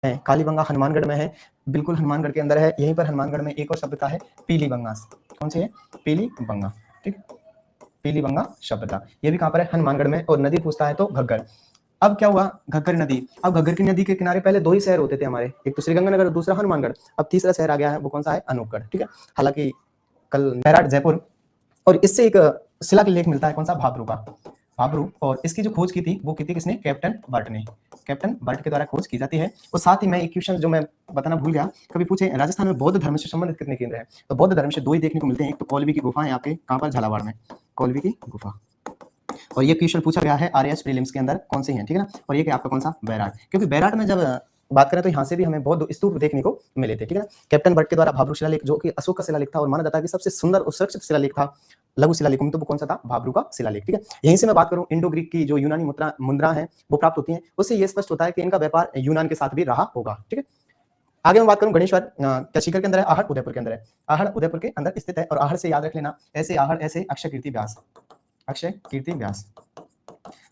है, कालीबंगा हनुमानगढ़ में है, बिल्कुल हनुमानगढ़ के अंदर है। यहीं पर हनुमानगढ़ में एक और सभ्यता है पीलीबंगा। कौन सी है? पीलीबंगा। ठीक, पीलीबंगा सभ्यता, ये भी कहाँ पर है? हनुमानगढ़ में। और नदी पूछता है तो घग्गर। अब क्या हुआ? घग्गर नदी। अब घग्गर की नदी के किनारे पहले दो ही शहर होते थे हमारे, एक तो श्रीगंगानगर और दूसरा हनुमानगढ़। अब तीसरा शहर आ गया है, वो कौन सा है? अनूपगढ़। ठीक है, हालांकि कल बैराट जयपुर, और इससे एक शिलालेख मिलता है, कौन सा? भाबरू का, भाबरू। और इसकी जो खोज की थी वो की थी किसने? कैप्टन बर्ट ने। कैप्टन बर्ट के द्वारा खोज की जाती है। और साथ ही मैं एक क्वेश्चन जो मैं बताना भूल गया, कभी पूछे राजस्थान में बौद्ध धर्म से संबंधित कितने केंद्र हैं? तो बौद्ध धर्म से दो ही देखने को मिलते हैं, एक तो कौलवी की गुफा है आपके, कहाँ पर? झालावाड़ में, कौलवी की गुफा। और ये क्वेश्चन पूछा गया है आरएएस प्रीलिम्स के अंदर, कौन से हैं? ठीक है ना। और ये कि आपका कौन सा? बैराट, क्योंकि बैराट में जब बात करें तो यहाँ से भी हमें बौद्ध स्तूप देखने को मिले थे। ठीक है ना। कैप्टन बर्ट के द्वारा भाबरू शिलालेख, जो कि अशोक का शिलालेख था और माना जाता है कि सबसे सुंदर और सुरक्षित शिलालेख था लघु शिलालेख में, तो वो कौन सा था? भाबरू का शिलालेख। ठीक है, यहीं से मैं बात करूं, इंडो ग्रीक की जो यूनानी मुद्रा है वो प्राप्त होती है, उससे ये स्पष्ट होता है कि इनका व्यापार यूनान के साथ भी रहा होगा। ठीक है, आगे मैं बात करूं, गणेश्वर क्या सीकर के अंदर है? आहड़ उदयपुर के अंदर है। आहड़ उदयपुर के अंदर स्थित है। और आहड़ से याद रख लेना, ऐसे आहड़ ऐसे अक्षय कीर्ति व्यास, अक्षय कीर्ति व्यास,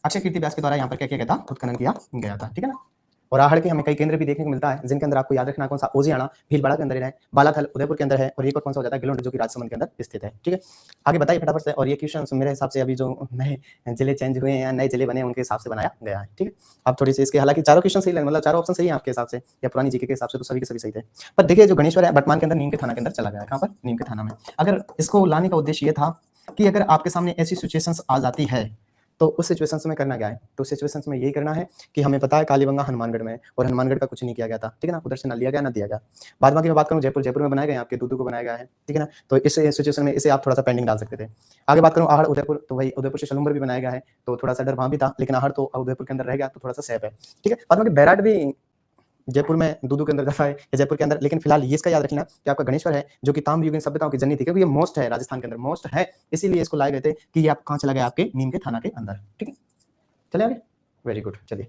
अक्षय कीर्ति व्यास के द्वारा यहाँ पर क्या किया गया था? उत्खनन किया गया था। ठीक है ना। और आहड़ के हमें कई केंद्र भी देखने को मिलता है, जिनके अंदर आपको याद रखना कौन सा? ओजियाना भीलवाड़ा के अंदर है, बालाथल उदयपुर के अंदर है, और एक और कौन सा हो जाता है? गिलोंड, जो कि राजसमंद के अंदर स्थित है। ठीक है, आगे बताइए फटाफट से। और ये क्वेश्चन मेरे हिसाब से अभी जो नए जिले चेंज हुए हैं या नए जिले बने हैं उनके हिसाब से बनाया गया है। ठीक है, अब थोड़ी सी इसके, हालांकि चारों क्वेश्चन सही लगे, मतलब चारों ऑप्शन सही है आपके हिसाब से या पुरानी जीके के हिसाब से, तो सभी के सभी सही थे। पर देखिए, जो गणेश्वर है वर्तमान के अंदर नीम के थाना के अंदर चला गया है। कहाँ पर? नीम के थाना में। अगर इसको लाने का उद्देश्य ये था कि अगर आपके सामने ऐसी सिचुएशंस आ जाती है तो उस सिचुएशंस में करना क्या है? तो सिचुएशंस में यही करना है कि हमें पता है कालीबंगा हनुमानगढ़ में है और हनुमानगढ़ का कुछ नहीं किया गया था। ठीक है ना, उधर से ना लिया गया ना दिया गया। बाद बाकी मैं बात करूं, जयपुर में बनाया गया, आपके दूदू को बनाया गया है। ठीक है ना, तो इस सिचुएशन में इसे आप थोड़ा सा पेंडिंग डाल सकते थे। आगे बात करूं, आहड़ उदयपुर, तो वही उदयपुर से सलूम्बर भी बनाया गया है, तो थोड़ा सा डर वहां भी था, लेकिन आहड़ तो उदयपुर के अंदर रह गया, तो थोड़ा सा सेफ है। ठीक है, बाद में बैराट भी जयपुर में दूदू के अंदर दफा है या जयपुर के अंदर, लेकिन फिलहाल ये इसका याद रखना कि आपका गणेश्वर है, जो कि ताम्रयुगीन सभ्यताओं की जननी थी, क्योंकि ये मोस्ट है राजस्थान के अंदर, मोस्ट है, इसीलिए इसको लाए गए थे कि ये आप कहाँ चला गया? आपके नीम के थाना के अंदर। ठीक है, चले आगे, वेरी गुड, चलिए।